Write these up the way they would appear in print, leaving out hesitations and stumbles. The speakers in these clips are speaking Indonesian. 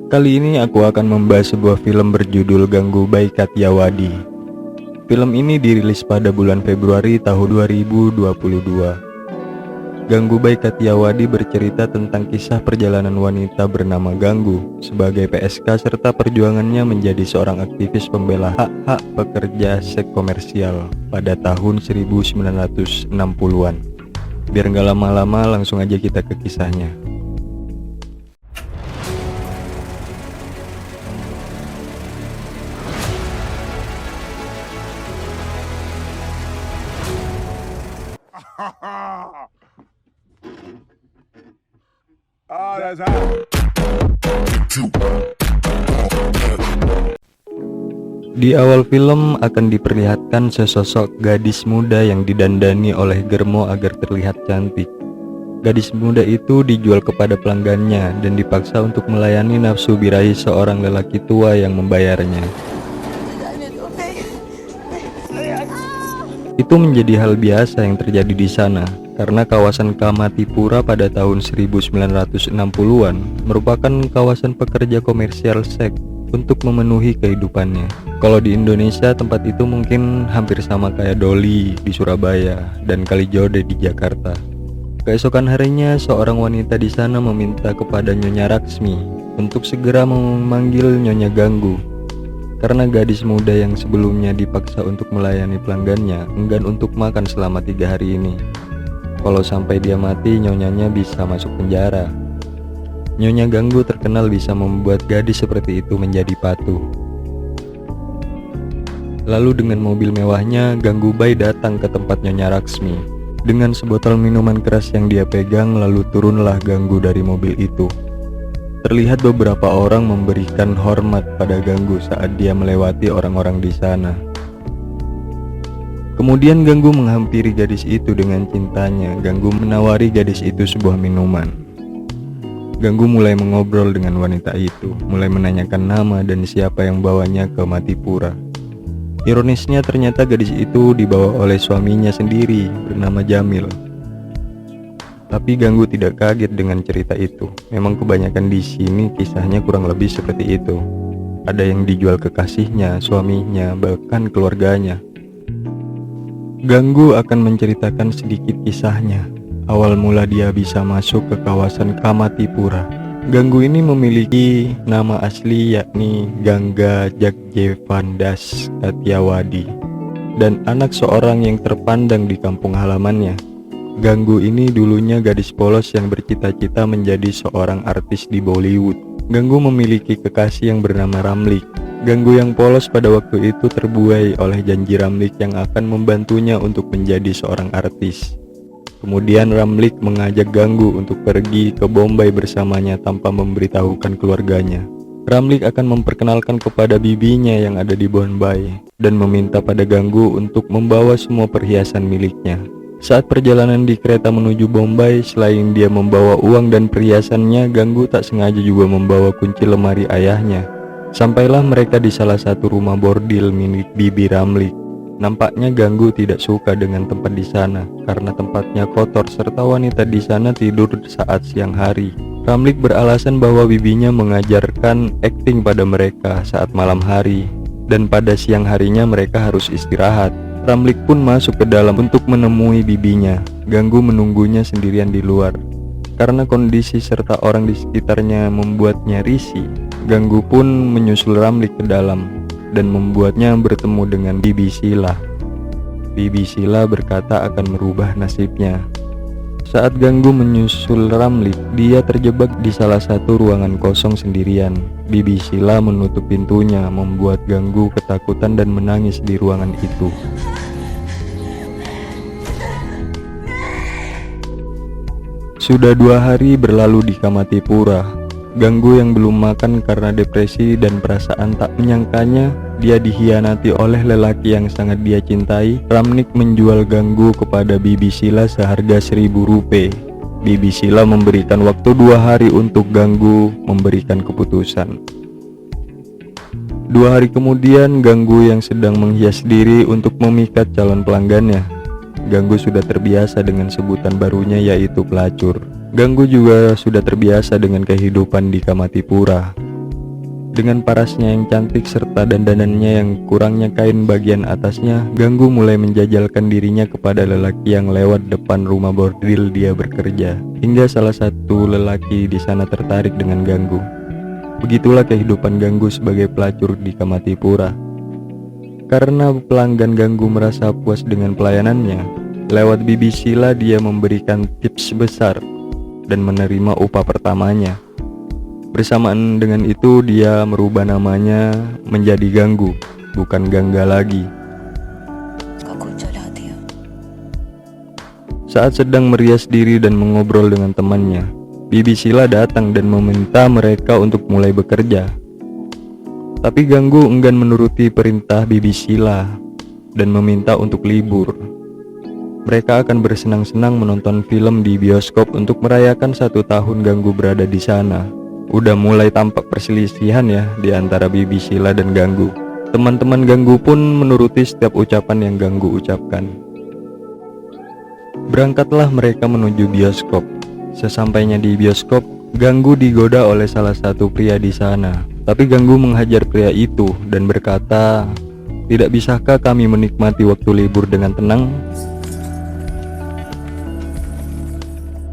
Kali ini aku akan membahas sebuah film berjudul Ganggu by Kathiawadi. Film ini dirilis pada bulan Februari tahun 2022. Ganggu by Kathiawadi bercerita tentang kisah perjalanan wanita bernama Ganggu sebagai PSK serta perjuangannya menjadi seorang aktivis pembela hak-hak pekerja seks komersial pada tahun 1960-an. Biar nggak lama-lama, langsung aja kita ke kisahnya. Di awal film akan diperlihatkan sesosok gadis muda yang didandani oleh germo agar terlihat cantik. Gadis muda itu dijual kepada pelanggannya dan dipaksa untuk melayani nafsu birahi seorang lelaki tua yang membayarnya. Itu menjadi hal biasa yang terjadi di sana, karena kawasan Kamatipura pada tahun 1960-an merupakan kawasan pekerja komersial seks untuk memenuhi kehidupannya. Kalau di Indonesia, tempat itu mungkin hampir sama kayak Doli di Surabaya dan Kalijodo di Jakarta. Keesokan harinya, seorang wanita di sana meminta kepada Nyonya Raksmi untuk segera memanggil Nyonya Ganggu, karena gadis muda yang sebelumnya dipaksa untuk melayani pelanggannya enggan untuk makan selama 3 hari ini. Kalau sampai dia mati, nyonyanya bisa masuk penjara. Nyonya Ganggu terkenal bisa membuat gadis seperti itu menjadi patuh. Lalu dengan mobil mewahnya, Ganggu Bai datang ke tempat Nyonya Raksmi. Dengan sebotol minuman keras yang dia pegang, lalu turunlah Ganggu dari mobil itu. Terlihat beberapa orang memberikan hormat pada Ganggu saat dia melewati orang-orang di sana. Kemudian Ganggu menghampiri gadis itu dengan cintanya. Ganggu menawari gadis itu sebuah minuman. Ganggu mulai mengobrol dengan wanita itu, mulai menanyakan nama dan siapa yang bawanya ke Matipura. Ironisnya ternyata gadis itu dibawa oleh suaminya sendiri bernama Jamil. Tapi Ganggu tidak kaget dengan cerita itu. Memang kebanyakan di sini kisahnya kurang lebih seperti itu. Ada yang dijual kekasihnya, suaminya, bahkan keluarganya. Ganggu akan menceritakan sedikit kisahnya. Awal mula dia bisa masuk ke kawasan Kamatipura. Ganggu ini memiliki nama asli yakni Gangga Jagjevandas Kathiawadi dan anak seorang yang terpandang di kampung halamannya. Ganggu ini dulunya gadis polos yang bercita-cita menjadi seorang artis di Bollywood. Ganggu memiliki kekasih yang bernama Ramlik. Ganggu yang polos pada waktu itu terbuai oleh janji Ramlik yang akan membantunya untuk menjadi seorang artis. Kemudian Ramlik mengajak Ganggu untuk pergi ke Bombay bersamanya tanpa memberitahukan keluarganya. Ramlik akan memperkenalkan kepada bibinya yang ada di Bombay dan meminta pada Ganggu untuk membawa semua perhiasan miliknya. Saat perjalanan di kereta menuju Bombay, selain dia membawa uang dan perhiasannya, Ganggu tak sengaja juga membawa kunci lemari ayahnya. Sampailah mereka di salah satu rumah bordil milik bibi Ramlik. Nampaknya Ganggu tidak suka dengan tempat di sana karena tempatnya kotor serta wanita di sana tidur saat siang hari. Ramlik beralasan bahwa bibinya mengajarkan akting pada mereka saat malam hari dan pada siang harinya mereka harus istirahat. Ramlik pun masuk ke dalam untuk menemui bibinya. Ganggu menunggunya sendirian di luar. Karena kondisi serta orang di sekitarnya membuatnya risih, Ganggu pun menyusul Ramlik ke dalam dan membuatnya bertemu dengan Bibi Sila. Bibi Sila berkata akan merubah nasibnya. Saat Ganggu menyusul Ramlik, dia terjebak di salah satu ruangan kosong sendirian. Bibi Sila menutup pintunya, membuat Ganggu ketakutan dan menangis di ruangan itu. Sudah 2 hari berlalu di Kamatipura. Ganggu yang belum makan karena depresi dan perasaan tak menyangkanya dia dihianati oleh lelaki yang sangat dia cintai. Ramlik menjual Ganggu kepada Bibi Sila seharga 1.000 rupiah. Bibi Sila memberikan waktu 2 hari untuk Ganggu memberikan keputusan. 2 hari kemudian, Ganggu yang sedang menghias diri untuk memikat calon pelanggannya. Ganggu sudah terbiasa dengan sebutan barunya yaitu pelacur. Ganggu juga sudah terbiasa dengan kehidupan di Kamatipura. Dengan parasnya yang cantik serta dandanannya yang kurangnya kain bagian atasnya, Ganggu mulai menjajalkan dirinya kepada lelaki yang lewat depan rumah bordil dia bekerja. Hingga salah satu lelaki di sana tertarik dengan Ganggu. Begitulah kehidupan Ganggu sebagai pelacur di Kamatipura. Karena pelanggan Ganggu merasa puas dengan pelayanannya, lewat Bibi Sila dia memberikan tips besar dan menerima upah pertamanya. Bersamaan dengan itu dia merubah namanya menjadi Ganggu, bukan Gangga lagi. Saat sedang merias diri dan mengobrol dengan temannya, Bibi Sila datang dan meminta mereka untuk mulai bekerja. Tapi Ganggu enggan menuruti perintah Bibi Sila dan meminta untuk libur. Mereka akan bersenang-senang menonton film di bioskop untuk merayakan 1 tahun Ganggu berada di sana. Udah mulai tampak perselisihan ya di antara Bibi Sila dan Ganggu. Teman-teman Ganggu pun menuruti setiap ucapan yang Ganggu ucapkan. Berangkatlah mereka menuju bioskop. Sesampainya di bioskop, Ganggu digoda oleh salah satu pria di sana. Tapi Ganggu menghajar pria itu dan berkata, "Tidak bisakah kami menikmati waktu libur dengan tenang?"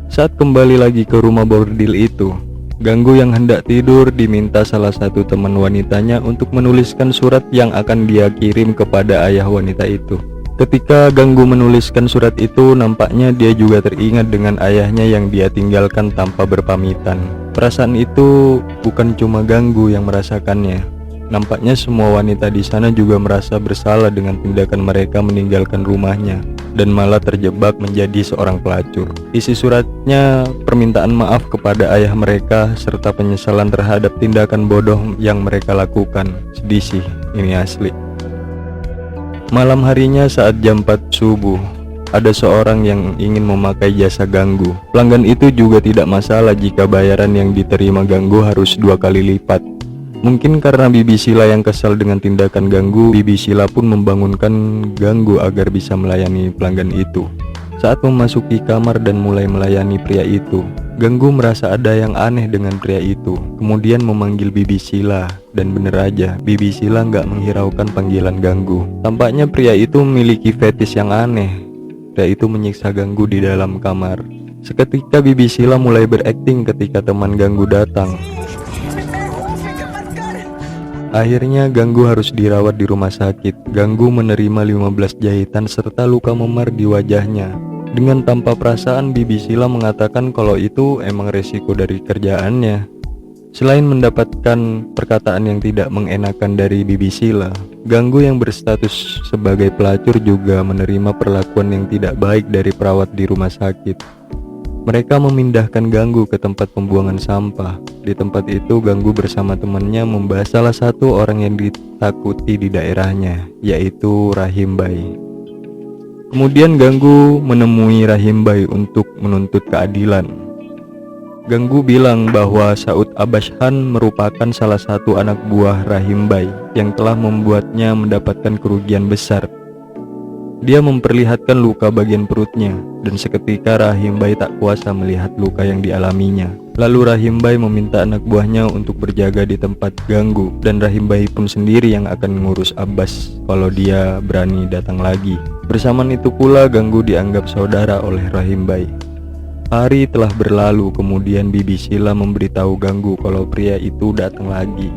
Saat kembali lagi ke rumah bordil itu, Ganggu yang hendak tidur diminta salah satu teman wanitanya untuk menuliskan surat yang akan dia kirim kepada ayah wanita itu. Ketika Ganggu menuliskan surat itu, nampaknya dia juga teringat dengan ayahnya yang dia tinggalkan tanpa berpamitan. Perasaan itu bukan cuma Ganggu yang merasakannya. Nampaknya semua wanita di sana juga merasa bersalah dengan tindakan mereka meninggalkan rumahnya dan malah terjebak menjadi seorang pelacur. Isi suratnya permintaan maaf kepada ayah mereka serta penyesalan terhadap tindakan bodoh yang mereka lakukan. Sedih sih, ini asli. Malam harinya saat jam 4 subuh, ada seorang yang ingin memakai jasa Ganggu. Pelanggan itu juga tidak masalah jika bayaran yang diterima Ganggu harus 2 kali lipat. Mungkin karena Bibi Sila yang kesal dengan tindakan Ganggu, Bibi Sila pun membangunkan Ganggu agar bisa melayani pelanggan itu. Saat memasuki kamar dan mulai melayani pria itu, Ganggu merasa ada yang aneh dengan pria itu. Kemudian memanggil Bibi Sila, dan bener aja, Bibi Sila nggak menghiraukan panggilan Ganggu. Tampaknya pria itu memiliki fetis yang aneh. Pria itu menyiksa Ganggu di dalam kamar. Seketika Bibi Sila mulai berakting ketika teman Ganggu datang. Akhirnya Ganggu harus dirawat di rumah sakit. Ganggu menerima 15 jahitan serta luka memar di wajahnya. Dengan tanpa perasaan, Bibi Sila mengatakan kalau itu emang resiko dari kerjaannya. Selain mendapatkan perkataan yang tidak mengenakan dari Bibi Sila, Ganggu yang berstatus sebagai pelacur juga menerima perlakuan yang tidak baik dari perawat di rumah sakit. Mereka memindahkan Ganggu ke tempat pembuangan sampah. Di tempat itu Ganggu bersama temannya membahas salah satu orang yang ditakuti di daerahnya, yaitu Rahim Bai. Kemudian Ganggu menemui Rahim Bai untuk menuntut keadilan. Ganggu bilang bahwa Saud Abbashan merupakan salah satu anak buah Rahim Bai yang telah membuatnya mendapatkan kerugian besar. Dia memperlihatkan luka bagian perutnya, dan seketika Rahim Bai tak kuasa melihat luka yang dialaminya. Lalu Rahim Bai meminta anak buahnya untuk berjaga di tempat Ganggu, dan Rahim Bai pun sendiri yang akan mengurus Abbas kalau dia berani datang lagi. Bersamaan itu pula Ganggu dianggap saudara oleh Rahim Bai. Hari telah berlalu, kemudian Bibi Sila memberitahu Ganggu kalau pria itu datang lagi.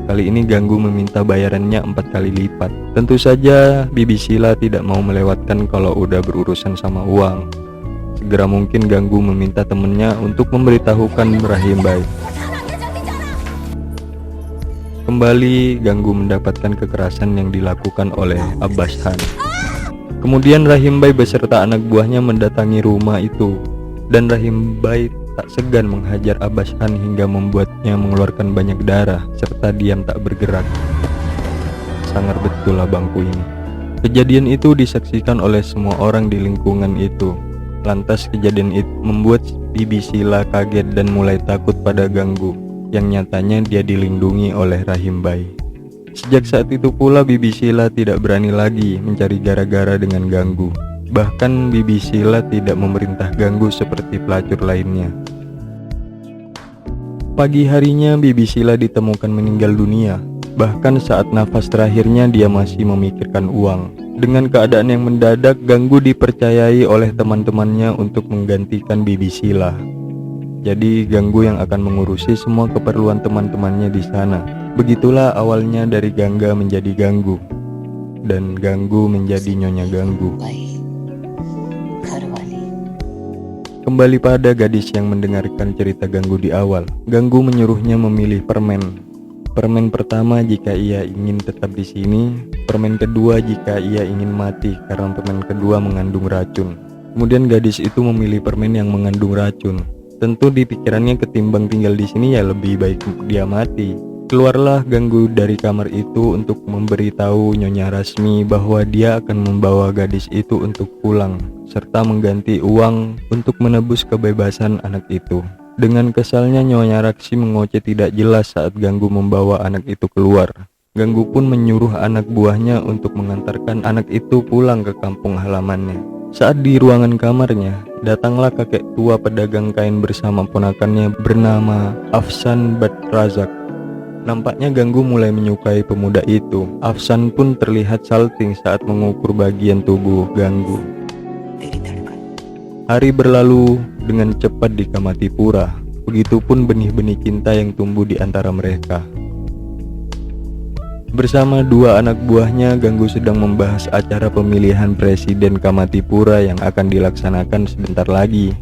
Kali ini Ganggu meminta bayarannya 4 kali lipat. Tentu saja Bibi Sila tidak mau melewatkan kalau udah berurusan sama uang. Segera mungkin Ganggu meminta temannya untuk memberitahukan Rahim Bai. Kembali Ganggu mendapatkan kekerasan yang dilakukan oleh Abbashan. Kemudian Rahim Bai beserta anak buahnya mendatangi rumah itu, dan Rahim Bai tak segan menghajar Abbashan hingga membuatnya mengeluarkan banyak darah serta diam tak bergerak. Sangar betul abangku ini. Kejadian itu disaksikan oleh semua orang di lingkungan itu. Lantas kejadian itu membuat Bibi Sila kaget dan mulai takut pada Ganggu, yang nyatanya dia dilindungi oleh Rahim Bai. Sejak saat itu pula Bibi Sila tidak berani lagi mencari gara-gara dengan Ganggu. Bahkan Bibi Sila tidak memerintah Ganggu seperti pelacur lainnya. Pagi harinya Bibi Sila ditemukan meninggal dunia. Bahkan saat nafas terakhirnya dia masih memikirkan uang. Dengan keadaan yang mendadak, Ganggu dipercayai oleh teman-temannya untuk menggantikan Bibi Sila. Jadi Ganggu yang akan mengurusi semua keperluan teman-temannya di sana. Begitulah awalnya dari Gangga menjadi Ganggu, dan Ganggu menjadi Nyonya Ganggu. Kembali pada gadis yang mendengarkan cerita Ganggu di awal. Ganggu menyuruhnya memilih permen. Permen pertama jika ia ingin tetap di sini, permen kedua jika ia ingin mati karena permen kedua mengandung racun. Kemudian gadis itu memilih permen yang mengandung racun. Tentu di pikirannya ketimbang tinggal di sini ya lebih baik dia mati. Keluarlah Ganggu dari kamar itu untuk memberitahu Nyonya Rasmi bahwa dia akan membawa gadis itu untuk pulang, serta mengganti uang untuk menebus kebebasan anak itu. Dengan kesalnya Nyonya Rasmi mengoceh tidak jelas saat Ganggu membawa anak itu keluar. Ganggu pun menyuruh anak buahnya untuk mengantarkan anak itu pulang ke kampung halamannya. Saat di ruangan kamarnya, datanglah kakek tua pedagang kain bersama ponakannya bernama Afsan Badrazak. Nampaknya Ganggu mulai menyukai pemuda itu. Afsan pun terlihat salting saat mengukur bagian tubuh Ganggu. Hari berlalu dengan cepat di Kamatipura. Begitupun benih-benih cinta yang tumbuh di antara mereka. Bersama dua anak buahnya, Ganggu sedang membahas acara pemilihan presiden Kamatipura yang akan dilaksanakan sebentar lagi.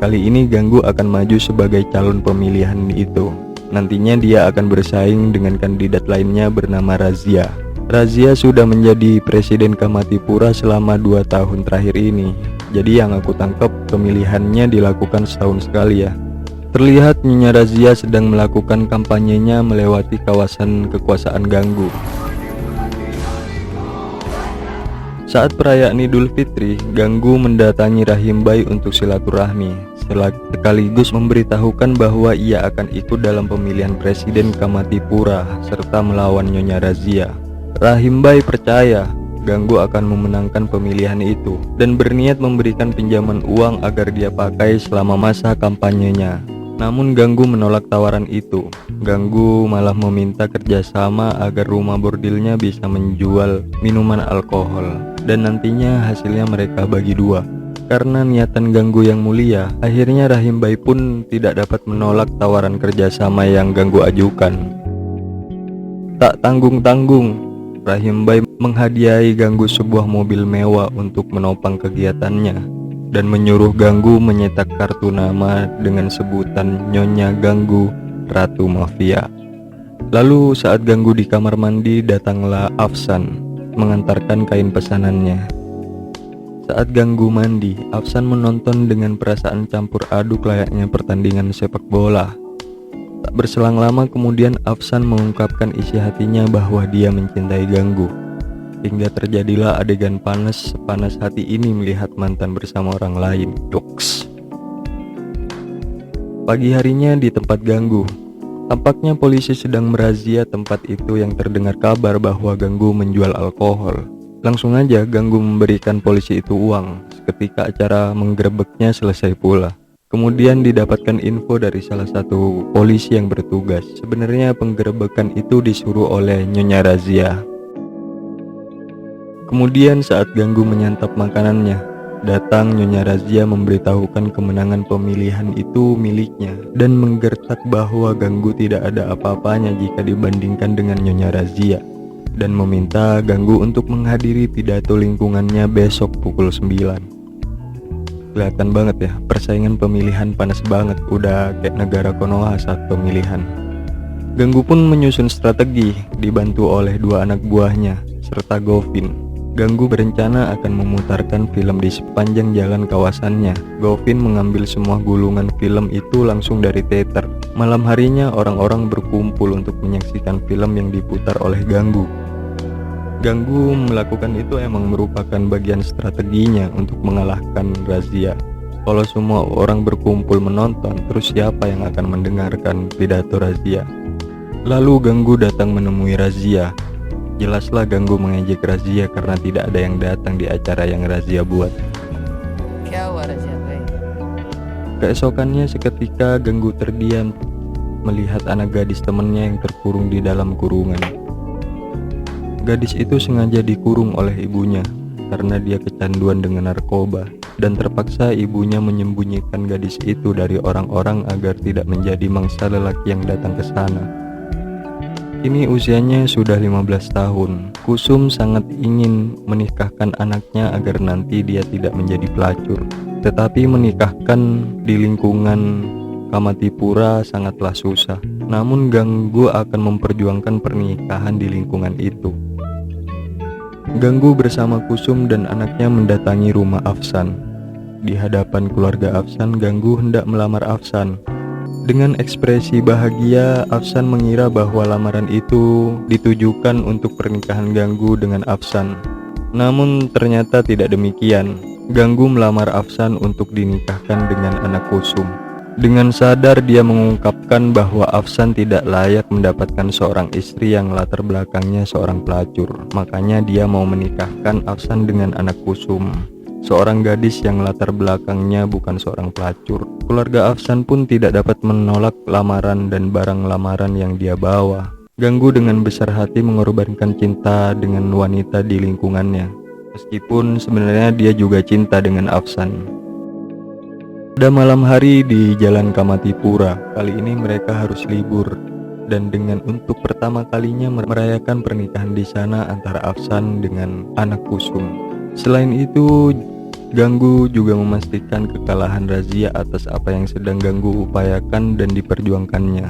Kali ini Ganggu akan maju sebagai calon pemilihan itu. Nantinya dia akan bersaing dengan kandidat lainnya bernama Razia. Razia sudah menjadi presiden Kamatipura selama 2 tahun terakhir ini. Jadi yang aku tangkap pemilihannya dilakukan setahun sekali ya. Terlihat Nyonya Razia sedang melakukan kampanyenya melewati kawasan kekuasaan Ganggu. Saat perayaan Idul Fitri, Ganggu mendatangi Rahim Bai untuk silaturahmi, sekaligus memberitahukan bahwa ia akan ikut dalam pemilihan presiden Kamatipura serta melawan Nyonya Razia. Rahim Bai percaya Ganggu akan memenangkan pemilihan itu dan berniat memberikan pinjaman uang agar dia pakai selama masa kampanyenya. Namun Ganggu menolak tawaran itu. Ganggu malah meminta kerjasama agar rumah bordilnya bisa menjual minuman alkohol dan nantinya hasilnya mereka bagi dua. Karena niatan Ganggu yang mulia, akhirnya Rahim Bai pun tidak dapat menolak tawaran kerjasama yang Ganggu ajukan. Tak tanggung-tanggung, Rahim Bai menghadiahi Ganggu sebuah mobil mewah untuk menopang kegiatannya dan menyuruh Ganggu menyetak kartu nama dengan sebutan Nyonya Ganggu Ratu Mafia. Lalu saat Ganggu di kamar mandi, datanglah Afsan mengantarkan kain pesanannya. Saat Ganggu mandi, Afsan menonton dengan perasaan campur aduk layaknya pertandingan sepak bola. Tak berselang lama kemudian Afsan mengungkapkan isi hatinya bahwa dia mencintai Ganggu. Hingga terjadilah adegan panas sepanas hati ini melihat mantan bersama orang lain. Doks. Pagi harinya di tempat Ganggu, tampaknya polisi sedang merazia tempat itu yang terdengar kabar bahwa Ganggu menjual alkohol. Langsung aja Ganggu memberikan polisi itu uang. Seketika acara menggerebeknya selesai pula. Kemudian didapatkan info dari salah satu polisi yang bertugas. Sebenarnya penggerebekan itu disuruh oleh Nyonya Razia. Kemudian saat Ganggu menyantap makanannya, datang Nyonya Razia memberitahukan kemenangan pemilihan itu miliknya dan menggertak bahwa Ganggu tidak ada apa-apanya jika dibandingkan dengan Nyonya Razia, dan meminta Ganggu untuk menghadiri pidato lingkungannya besok pukul 9. Kelihatan banget ya, persaingan pemilihan panas banget, udah kayak negara Konoha saat pemilihan. Ganggu pun menyusun strategi dibantu oleh dua anak buahnya serta Govin. Ganggu berencana akan memutarkan film di sepanjang jalan kawasannya. Govin mengambil semua gulungan film itu langsung dari teater. Malam harinya orang-orang berkumpul untuk menyaksikan film yang diputar oleh Ganggu. Ganggu melakukan itu emang merupakan bagian strateginya untuk mengalahkan Razia. Kalau semua orang berkumpul menonton, terus siapa yang akan mendengarkan pidato Razia? Lalu Ganggu datang menemui Razia. Jelaslah Ganggu mengejek Razia karena tidak ada yang datang di acara yang Razia buat. Keesokannya seketika Ganggu terdiam. melihat anak gadis temannya yang terkurung di dalam kurungan. Gadis itu sengaja dikurung oleh ibunya karena dia kecanduan dengan narkoba, dan terpaksa ibunya menyembunyikan gadis itu dari orang-orang agar tidak menjadi mangsa lelaki yang datang ke sana. Kini usianya sudah 15 tahun. Kusum sangat ingin menikahkan anaknya agar nanti dia tidak menjadi pelacur. Tetapi menikahkan di lingkungan Kamatipura sangatlah susah. Namun Ganggu akan memperjuangkan pernikahan di lingkungan itu. Ganggu bersama Kusum dan anaknya mendatangi rumah Afsan. Di hadapan keluarga Afsan, Ganggu hendak melamar Afsan. Dengan ekspresi bahagia, Afsan mengira bahwa lamaran itu ditujukan untuk pernikahan Ganggu dengan Afsan. Namun ternyata tidak demikian. Ganggu melamar Afsan untuk dinikahkan dengan anak Kusum. Dengan sadar dia mengungkapkan bahwa Afsan tidak layak mendapatkan seorang istri yang latar belakangnya seorang pelacur. Makanya dia mau menikahkan Afsan dengan anak Kusum, seorang gadis yang latar belakangnya bukan seorang pelacur. Keluarga Afsan pun tidak dapat menolak lamaran dan barang lamaran yang dia bawa. Ganggu dengan besar hati mengorbankan cinta dengan wanita di lingkungannya, meskipun sebenarnya dia juga cinta dengan Afsan. Pada malam hari di Jalan Kamatipura, kali ini mereka harus libur, dan dengan untuk pertama kalinya merayakan pernikahan di sana antara Afsan dengan anak Kusum. Selain itu, Ganggu juga memastikan kekalahan Razia atas apa yang sedang Ganggu upayakan dan diperjuangkannya.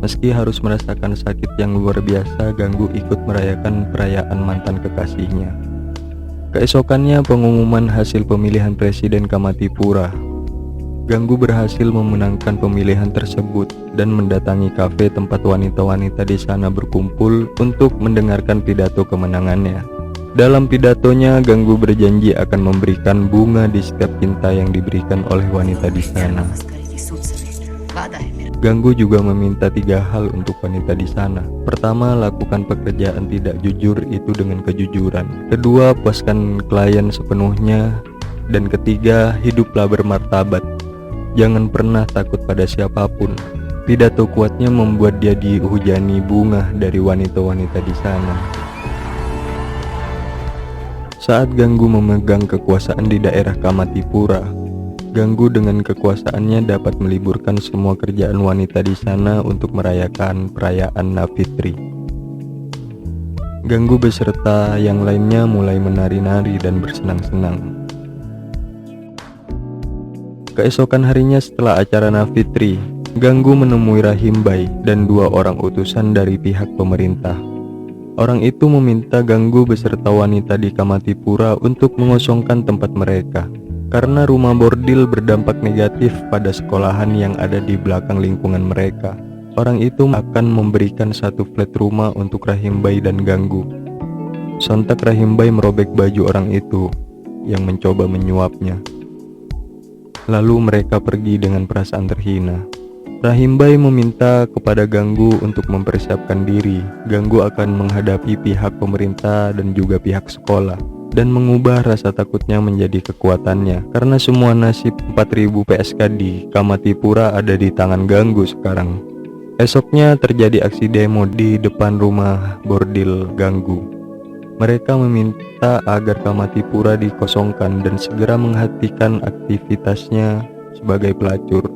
Meski harus merasakan sakit yang luar biasa, Ganggu ikut merayakan perayaan mantan kekasihnya. Keesokannya pengumuman hasil pemilihan Presiden Kamatipura. Ganggu berhasil memenangkan pemilihan tersebut dan mendatangi kafe tempat wanita-wanita di sana berkumpul untuk mendengarkan pidato kemenangannya. Dalam pidatonya, Ganggu berjanji akan memberikan bunga di setiap cinta yang diberikan oleh wanita di sana. Ganggu juga meminta 3 hal untuk wanita di sana. Pertama, lakukan pekerjaan tidak jujur itu dengan kejujuran. Kedua, puaskan klien sepenuhnya. Dan ketiga, hiduplah bermartabat. Jangan pernah takut pada siapapun. Pidato kuatnya membuat dia dihujani bunga dari wanita-wanita di sana. Saat Ganggu memegang kekuasaan di daerah Kamatipura, Ganggu dengan kekuasaannya dapat meliburkan semua kerjaan wanita di sana untuk merayakan perayaan Navitri. Ganggu beserta yang lainnya mulai menari-nari dan bersenang-senang. Keesokan harinya setelah acara Navitri, Ganggu menemui Rahimbai dan 2 orang utusan dari pihak pemerintah. Orang itu meminta Ganggu beserta wanita di Kamatipura untuk mengosongkan tempat mereka, karena rumah bordil berdampak negatif pada sekolahan yang ada di belakang lingkungan mereka. Orang itu akan memberikan 1 flat rumah untuk Rahimbai dan Ganggu. Sontak Rahimbai merobek baju orang itu yang mencoba menyuapnya. Lalu mereka pergi dengan perasaan terhina. Rahimbai meminta kepada Ganggu untuk mempersiapkan diri. Ganggu akan menghadapi pihak pemerintah dan juga pihak sekolah, dan mengubah rasa takutnya menjadi kekuatannya, karena semua nasib 4000 PSK di Kamatipura ada di tangan Ganggu sekarang. Esoknya terjadi aksi demo di depan rumah bordil Ganggu. Mereka meminta agar Kamatipura dikosongkan dan segera menghentikan aktivitasnya sebagai pelacur.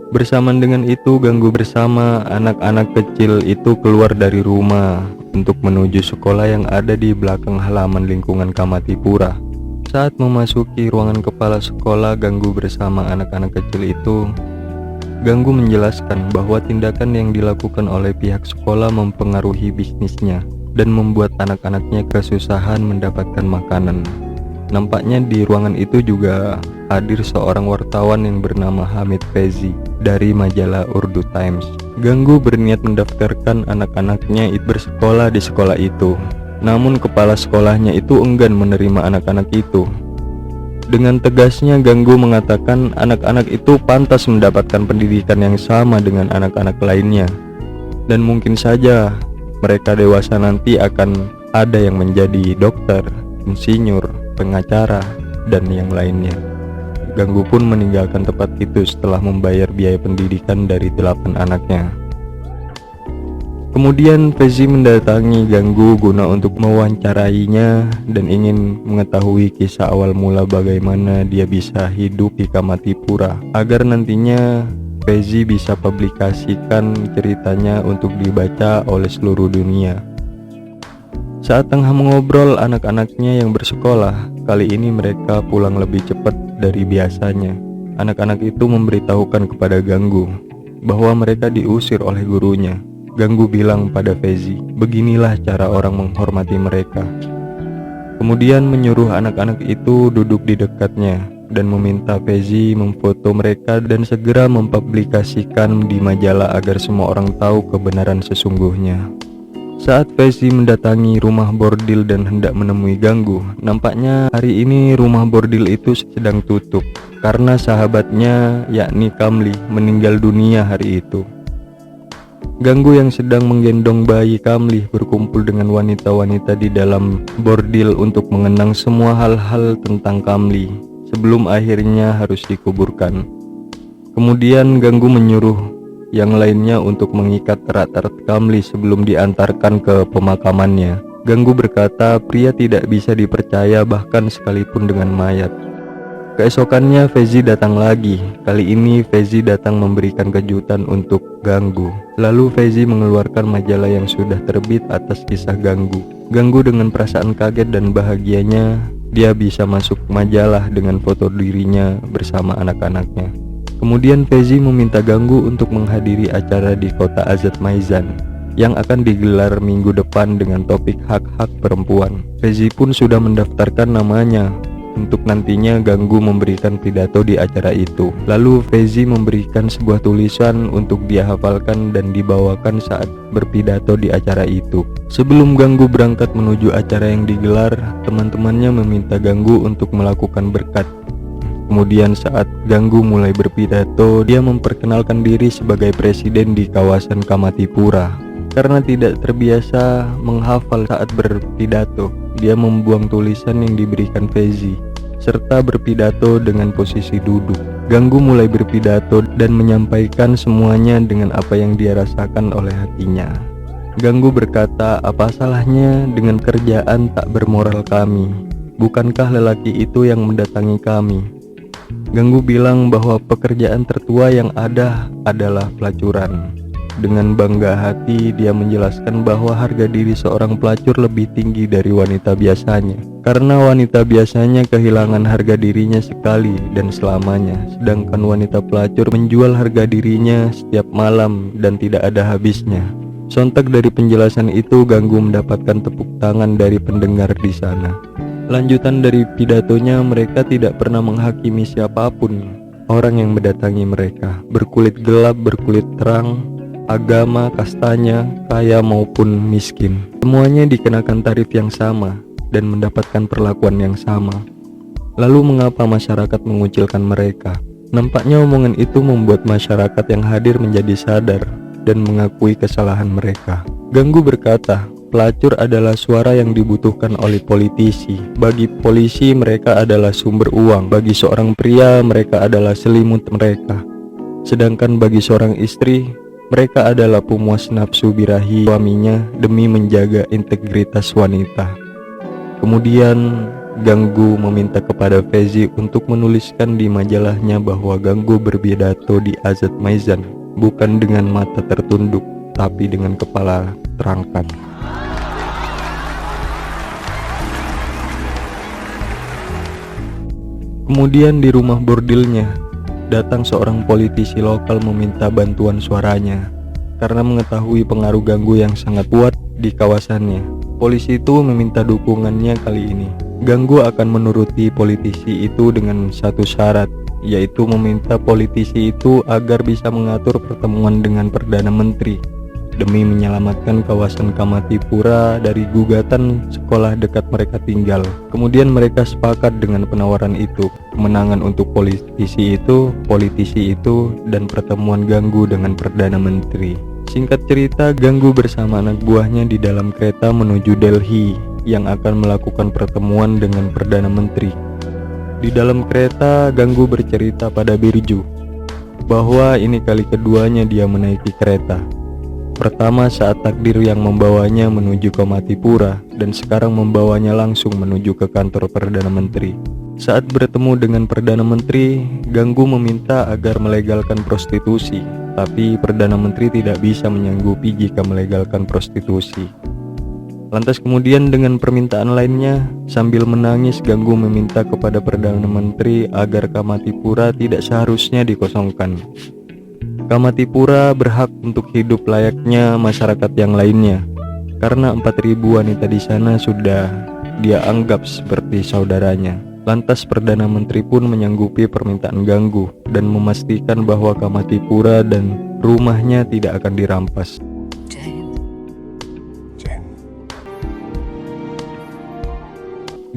Bersamaan dengan itu, Ganggu bersama anak-anak kecil itu keluar dari rumah untuk menuju sekolah yang ada di belakang halaman lingkungan Kamatipura. Saat memasuki ruangan kepala sekolah Ganggu bersama anak-anak kecil itu, Ganggu menjelaskan bahwa tindakan yang dilakukan oleh pihak sekolah mempengaruhi bisnisnya dan membuat anak-anaknya kesusahan mendapatkan makanan. Nampaknya di ruangan itu juga hadir seorang wartawan yang bernama Hamid Fezi dari majalah Urdu Times. Ganggu berniat mendaftarkan anak-anaknya bersekolah di sekolah itu. Namun kepala sekolahnya itu enggan menerima anak-anak itu. Dengan tegasnya Ganggu mengatakan anak-anak itu pantas mendapatkan pendidikan yang sama dengan anak-anak lainnya. Dan mungkin saja mereka dewasa nanti akan ada yang menjadi dokter, insinyur, pengacara, dan yang lainnya. Ganggu pun meninggalkan tempat itu setelah membayar biaya pendidikan dari 8 anaknya. Kemudian Fezi mendatangi Ganggu guna untuk mewawancarainya dan ingin mengetahui kisah awal mula bagaimana dia bisa hidup di Kamatipura, agar nantinya Fezi bisa publikasikan ceritanya untuk dibaca oleh seluruh dunia. Saat tengah mengobrol anak-anaknya yang bersekolah, kali ini mereka pulang lebih cepat dari biasanya. Anak-anak itu memberitahukan kepada Ganggu bahwa mereka diusir oleh gurunya. Ganggu bilang pada Fezi, beginilah cara orang menghormati mereka. Kemudian menyuruh anak-anak itu duduk di dekatnya dan meminta Fezi memfoto mereka dan segera mempublikasikan di majalah agar semua orang tahu kebenaran sesungguhnya. Saat Fezi mendatangi rumah bordil dan hendak menemui Ganggu, nampaknya hari ini rumah bordil itu sedang tutup karena sahabatnya yakni Kamli meninggal dunia hari itu. Ganggu yang sedang menggendong bayi Kamli berkumpul dengan wanita-wanita di dalam bordil untuk mengenang semua hal-hal tentang Kamli sebelum akhirnya harus dikuburkan. Kemudian Ganggu menyuruh yang lainnya untuk mengikat erat-erat Kamli sebelum diantarkan ke pemakamannya. Ganggu berkata pria tidak bisa dipercaya bahkan sekalipun dengan mayat. Keesokannya Fezi datang lagi. Kali ini Fezi datang memberikan kejutan untuk Ganggu. Lalu Fezi mengeluarkan majalah yang sudah terbit atas kisah Ganggu. Ganggu dengan perasaan kaget dan bahagianya, dia bisa masuk majalah dengan foto dirinya bersama anak-anaknya. Kemudian Fezi meminta Ganggu untuk menghadiri acara di kota Azerbaijhan yang akan digelar minggu depan dengan topik hak-hak perempuan. Fezi pun sudah mendaftarkan namanya untuk nantinya Ganggu memberikan pidato di acara itu. Lalu Fezi memberikan sebuah tulisan untuk dia hafalkan dan dibawakan saat berpidato di acara itu. Sebelum Ganggu berangkat menuju acara yang digelar, teman-temannya meminta Ganggu untuk melakukan berkat. Kemudian saat Ganggu mulai berpidato, dia memperkenalkan diri sebagai presiden di kawasan Kamatipura. Karena tidak terbiasa menghafal saat berpidato, dia membuang tulisan yang diberikan Fezi serta berpidato dengan posisi duduk. Ganggu mulai berpidato dan menyampaikan semuanya dengan apa yang dia rasakan oleh hatinya. Ganggu berkata, apa salahnya dengan kerjaan tak bermoral kami? Bukankah lelaki itu yang mendatangi kami? Ganggu bilang bahwa pekerjaan tertua yang ada adalah pelacuran. Dengan bangga hati, dia menjelaskan bahwa harga diri seorang pelacur lebih tinggi dari wanita biasanya. Karena wanita biasanya kehilangan harga dirinya sekali dan selamanya, sedangkan wanita pelacur menjual harga dirinya setiap malam dan tidak ada habisnya. Sontak dari penjelasan itu, Ganggu mendapatkan tepuk tangan dari pendengar di sana. Lanjutan dari pidatonya, mereka tidak pernah menghakimi siapapun orang yang mendatangi mereka, berkulit gelap, berkulit terang, agama, kastanya, kaya maupun miskin. Semuanya dikenakan tarif yang sama dan mendapatkan perlakuan yang sama. Lalu mengapa masyarakat mengucilkan mereka? Nampaknya omongan itu membuat masyarakat yang hadir menjadi sadar dan mengakui kesalahan mereka. Ganggu berkata, pelacur adalah suara yang dibutuhkan oleh politisi. Bagi polisi mereka adalah sumber uang. Bagi seorang pria mereka adalah selimut mereka. Sedangkan bagi seorang istri, mereka adalah pemuas nafsu birahi suaminya demi menjaga integritas wanita. Kemudian Ganggu meminta kepada Fezi untuk menuliskan di majalahnya bahwa Ganggu berpidato di Azerbaijhan bukan dengan mata tertunduk, tapi dengan kepala terangkat. Kemudian di rumah bordilnya datang seorang politisi lokal meminta bantuan suaranya karena mengetahui pengaruh Ganggu yang sangat kuat di kawasannya. Polisi itu meminta dukungannya kali ini. Ganggu akan menuruti politisi itu dengan satu syarat, yaitu meminta politisi itu agar bisa mengatur pertemuan dengan Perdana Menteri demi menyelamatkan kawasan Kamatipura dari gugatan sekolah dekat mereka tinggal. Kemudian mereka sepakat dengan penawaran itu, kemenangan untuk politisi itu, dan pertemuan Ganggu dengan Perdana Menteri. Singkat cerita, Ganggu bersama anak buahnya di dalam kereta menuju Delhi yang akan melakukan pertemuan dengan Perdana Menteri. Di dalam kereta, Ganggu bercerita pada Birju bahwa ini kali keduanya dia menaiki kereta. Pertama saat takdir yang membawanya menuju ke Matipura, dan sekarang membawanya langsung menuju ke kantor Perdana Menteri. Saat bertemu dengan Perdana Menteri, Ganggu meminta agar melegalkan prostitusi, tapi Perdana Menteri tidak bisa menyanggupi jika melegalkan prostitusi. Lantas kemudian dengan permintaan lainnya, sambil menangis Ganggu meminta kepada Perdana Menteri agar Kamatipura tidak seharusnya dikosongkan. Kamatipura berhak untuk hidup layaknya masyarakat yang lainnya, karena 4.000 wanita di sana sudah dia anggap seperti saudaranya. Lantas Perdana Menteri pun menyanggupi permintaan Ganggu dan memastikan bahwa Kamatipura dan rumahnya tidak akan dirampas.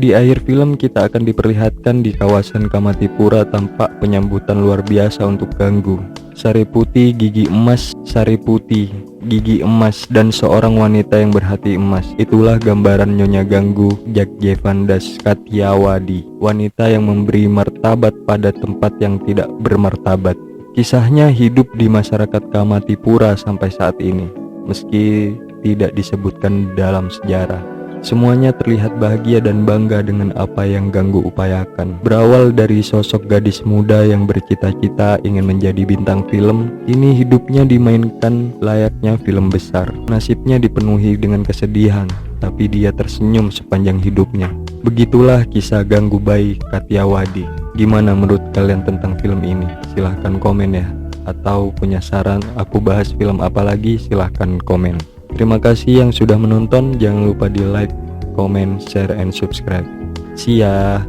Di akhir film kita akan diperlihatkan di kawasan Kamatipura tampak penyambutan luar biasa untuk Ganggu. Sari putih, gigi emas, sari putih, gigi emas, dan seorang wanita yang berhati emas. Itulah gambaran Nyonya Ganggu Jagjevandas Katyawadi, wanita yang memberi martabat pada tempat yang tidak bermartabat. Kisahnya hidup di masyarakat Kamatipura sampai saat ini, meski tidak disebutkan dalam sejarah. Semuanya terlihat bahagia dan bangga dengan apa yang Ganggu upayakan. Berawal dari sosok gadis muda yang bercita-cita ingin menjadi bintang film, kini hidupnya dimainkan layaknya film besar. Nasibnya dipenuhi dengan kesedihan, tapi dia tersenyum sepanjang hidupnya. Begitulah kisah Ganggu Bayi Katyawadi. Gimana menurut kalian tentang film ini? Silahkan komen ya. Atau punya saran aku bahas film apa lagi, silahkan komen. Terima kasih yang sudah menonton. Jangan lupa di like, comment, share, and subscribe. See ya.